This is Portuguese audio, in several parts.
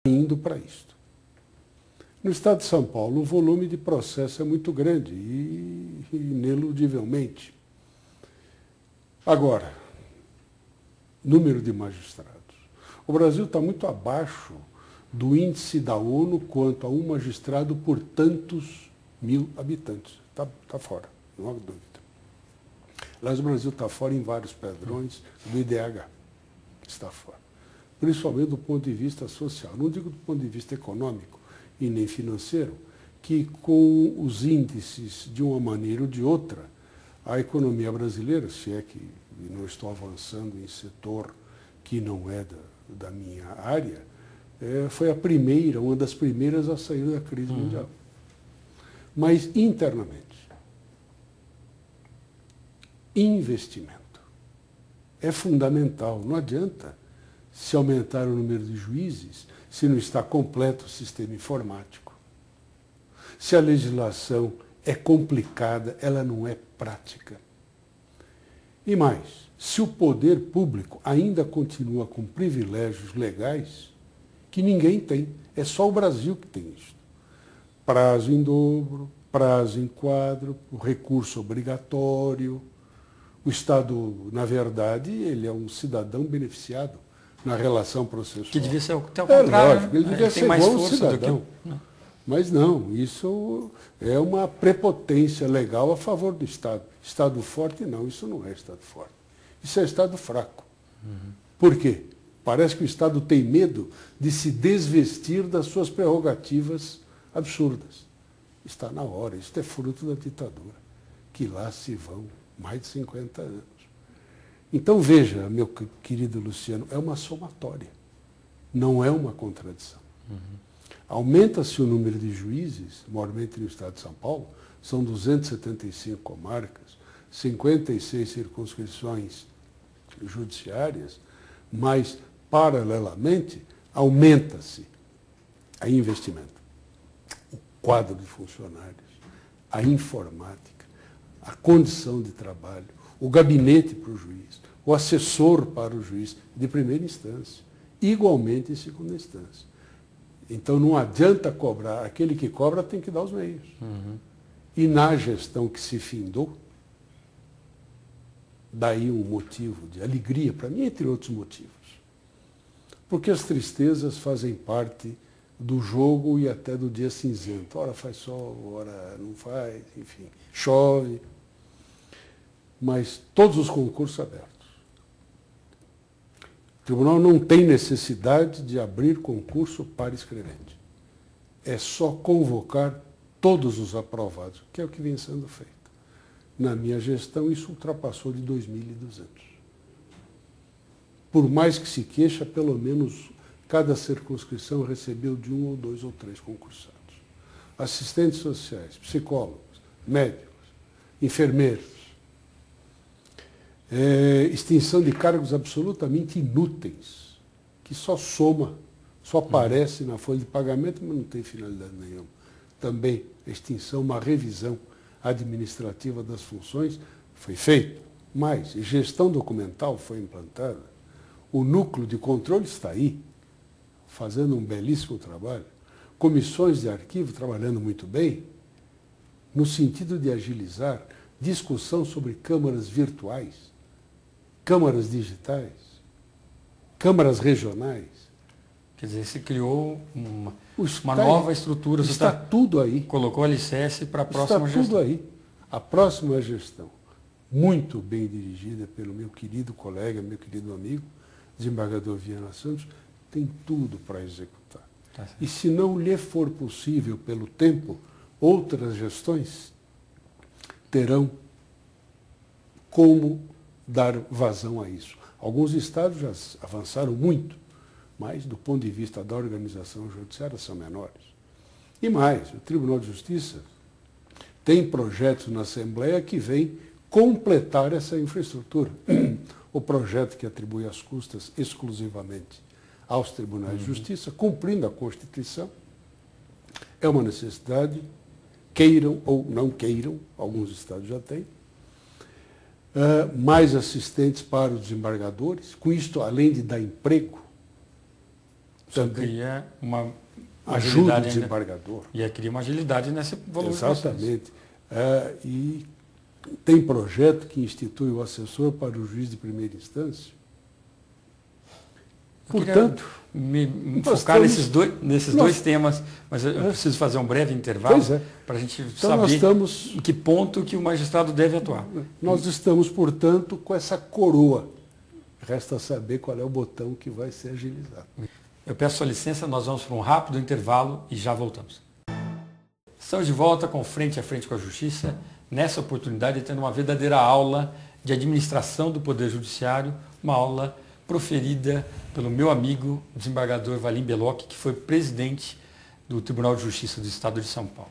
indo para isto. No estado de São Paulo, o volume de processo é muito grande e ineludivelmente. Agora, número de magistrados. O Brasil está muito abaixo do índice da ONU quanto a um magistrado por tantos mil habitantes. Está fora, não há dúvida. Aliás, o Brasil está fora em vários padrões do IDH. Está fora. Principalmente do ponto de vista social. Não digo do ponto de vista econômico e nem financeiro, que com os índices, de uma maneira ou de outra, a economia brasileira, se é que não estou avançando em setor que não é da minha área, foi a primeira, uma das primeiras a sair da crise mundial. Mas internamente, investimento é fundamental. Não adianta se aumentar o número de juízes se não está completo o sistema informático. Se a legislação é complicada, ela não é prática. E mais, se o poder público ainda continua com privilégios legais que ninguém tem, é só o Brasil que tem isso. Prazo em dobro, prazo em quadro, o recurso obrigatório. O Estado, na verdade, ele é um cidadão beneficiado na relação processual. Que devia ser até o contrário. Lógico, ele devia ser mais igual força cidadão. Do que o... Mas não, isso é uma prepotência legal a favor do Estado. Estado forte, não, isso não é Estado forte. Isso é Estado fraco. Por quê? Parece que o Estado tem medo de se desvestir das suas prerrogativas absurdas. Está na hora, isso é fruto da ditadura, que lá se vão mais de 50 anos. Então, veja, meu querido Luciano, é uma somatória, não é uma contradição. Aumenta-se o número de juízes, maiormente no estado de São Paulo, são 275 comarcas, 56 circunscrições judiciárias, mas, paralelamente, aumenta-se a investimento, o quadro de funcionários, a informática, a condição de trabalho, o gabinete para o juiz, o assessor para o juiz de primeira instância, igualmente em segunda instância. Então não adianta cobrar, aquele que cobra tem que dar os meios. E na gestão que se findou, daí um motivo de alegria para mim, entre outros motivos. Porque as tristezas fazem parte do jogo e até do dia cinzento. Ora faz sol, ora não faz, enfim, chove. Mas todos os concursos abertos. O tribunal não tem necessidade de abrir concurso para escrevente. É só convocar todos os aprovados, que é o que vem sendo feito. Na minha gestão, isso ultrapassou de 2.200. Por mais que se queixa, pelo menos cada circunscrição recebeu de 1 ou 2 ou 3 concursados. Assistentes sociais, psicólogos, médicos, enfermeiros. Extinção de cargos absolutamente inúteis, que só soma, só aparece na folha de pagamento, mas não tem finalidade nenhuma. Também a extinção, uma revisão administrativa das funções foi feita, mas gestão documental foi implantada, o núcleo de controle está aí, fazendo um belíssimo trabalho, comissões de arquivo trabalhando muito bem, no sentido de agilizar discussão sobre câmaras virtuais, câmaras digitais, câmaras regionais. Quer dizer, se criou uma nova estrutura. Está tudo aí. Colocou alicerce para a próxima gestão. Está tudo aí. A próxima gestão, muito bem dirigida pelo meu querido colega, meu querido amigo, desembargador Viana Santos, tem tudo para executar. E se não lhe for possível pelo tempo, outras gestões terão como dar vazão a isso. Alguns estados já avançaram muito, mas do ponto de vista da organização judiciária são menores. E mais, o Tribunal de Justiça tem projetos na Assembleia que vêm completar essa infraestrutura. O projeto que atribui as custas exclusivamente aos tribunais de justiça, cumprindo a Constituição, é uma necessidade, queiram ou não queiram, alguns estados já têm, mais assistentes para os desembargadores, com isto, além de dar emprego, Só cria uma ajuda o desembargador. E cria uma agilidade nesse volume. Exatamente. E tem projeto que institui o assessor para o juiz de primeira instância. Portanto, me focar nesses dois temas, mas eu preciso fazer um breve intervalo para a gente saber em que ponto que o magistrado deve atuar. Nós estamos, portanto, com essa coroa. Resta saber qual é o botão que vai ser agilizado. Eu peço sua licença, nós vamos para um rápido intervalo e já voltamos. Estamos de volta com Frente a Frente com a Justiça, nessa oportunidade tendo uma verdadeira aula de administração do Poder Judiciário, uma aula proferida pelo meu amigo, o desembargador Valim Belloc, que foi presidente do Tribunal de Justiça do Estado de São Paulo.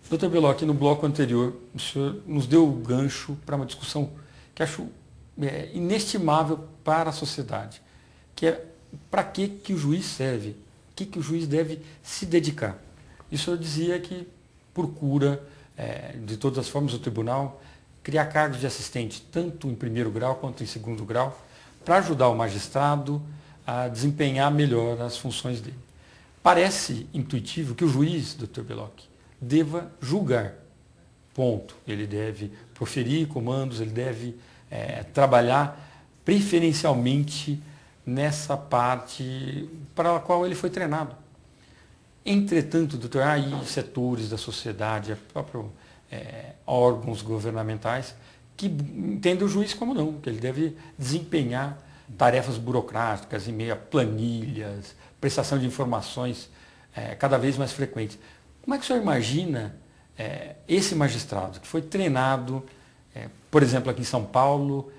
Doutor Belloc, no bloco anterior, o senhor nos deu o gancho para uma discussão que acho inestimável para a sociedade, que é para que o juiz serve, o que o juiz deve se dedicar. E o senhor dizia que procura, de todas as formas, o tribunal criar cargos de assistente, tanto em primeiro grau quanto em segundo grau, para ajudar o magistrado a desempenhar melhor as funções dele. Parece intuitivo que o juiz, doutor Belloc, deva julgar. Ponto. Ele deve proferir comandos, ele deve trabalhar preferencialmente nessa parte para a qual ele foi treinado. Entretanto, doutor, há aí setores da sociedade, próprios órgãos governamentais, que entendem o juiz como não, que ele deve desempenhar tarefas burocráticas em meio a planilhas, prestação de informações cada vez mais frequentes. Como é que o senhor imagina esse magistrado que foi treinado, por exemplo, aqui em São Paulo,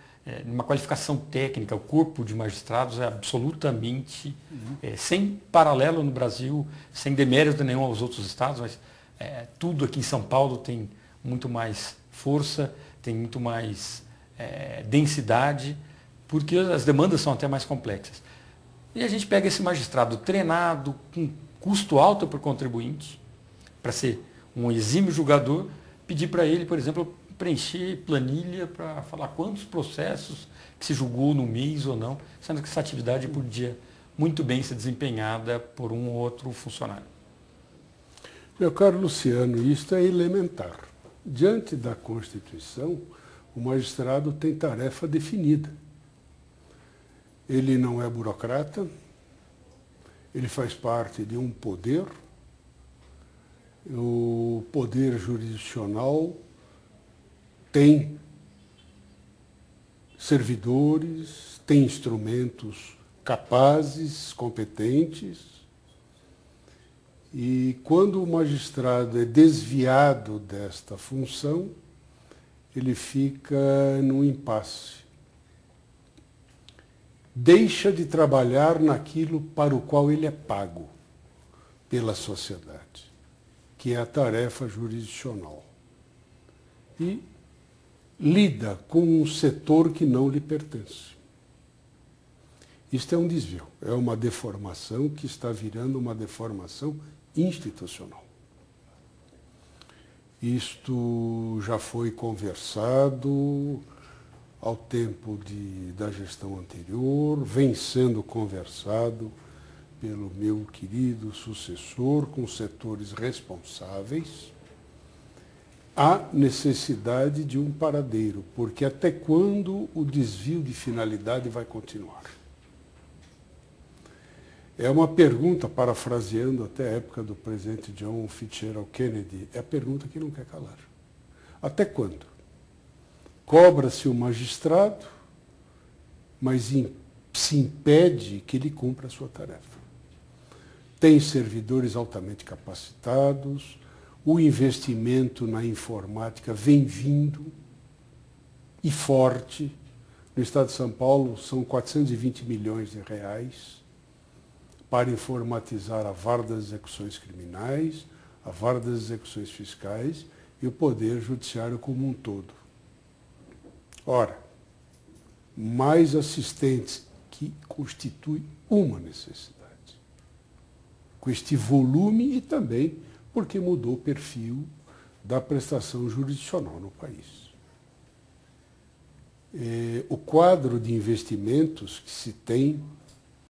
numa qualificação técnica, o corpo de magistrados é absolutamente sem paralelo no Brasil, sem demérito nenhum aos outros estados, mas tudo aqui em São Paulo tem muito mais força, tem muito mais densidade, porque as demandas são até mais complexas. E a gente pega esse magistrado treinado, com custo alto para o contribuinte, para ser um exímio julgador, pedir para ele, por exemplo, preencher planilha para falar quantos processos que se julgou no mês ou não, sendo que essa atividade podia muito bem ser desempenhada por um ou outro funcionário. Meu caro Luciano, isto é elementar. Diante da Constituição, o magistrado tem tarefa definida. Ele não é burocrata, ele faz parte de um poder, o poder jurisdicional tem servidores, tem instrumentos capazes, competentes, e quando o magistrado é desviado desta função, ele fica num impasse. Deixa de trabalhar naquilo para o qual ele é pago pela sociedade, que é a tarefa jurisdicional. E lida com um setor que não lhe pertence. Isto é um desvio, é uma deformação que está virando uma deformação institucional. Isto já foi conversado ao tempo da gestão anterior, vem sendo conversado pelo meu querido sucessor com setores responsáveis. Há necessidade de um paradeiro, porque até quando o desvio de finalidade vai continuar? É uma pergunta, parafraseando até a época do presidente John Fitzgerald Kennedy, é a pergunta que não quer calar. Até quando? Cobra-se o magistrado, mas se impede que ele cumpra a sua tarefa. Tem servidores altamente capacitados, o investimento na informática vem vindo e forte. No estado de São Paulo são 420 milhões de reais para informatizar a vara das execuções criminais, a vara das execuções fiscais e o Poder Judiciário como um todo. Ora, mais assistentes, que constitui uma necessidade. Com este volume e também porque mudou o perfil da prestação jurisdicional no país. O quadro de investimentos que se tem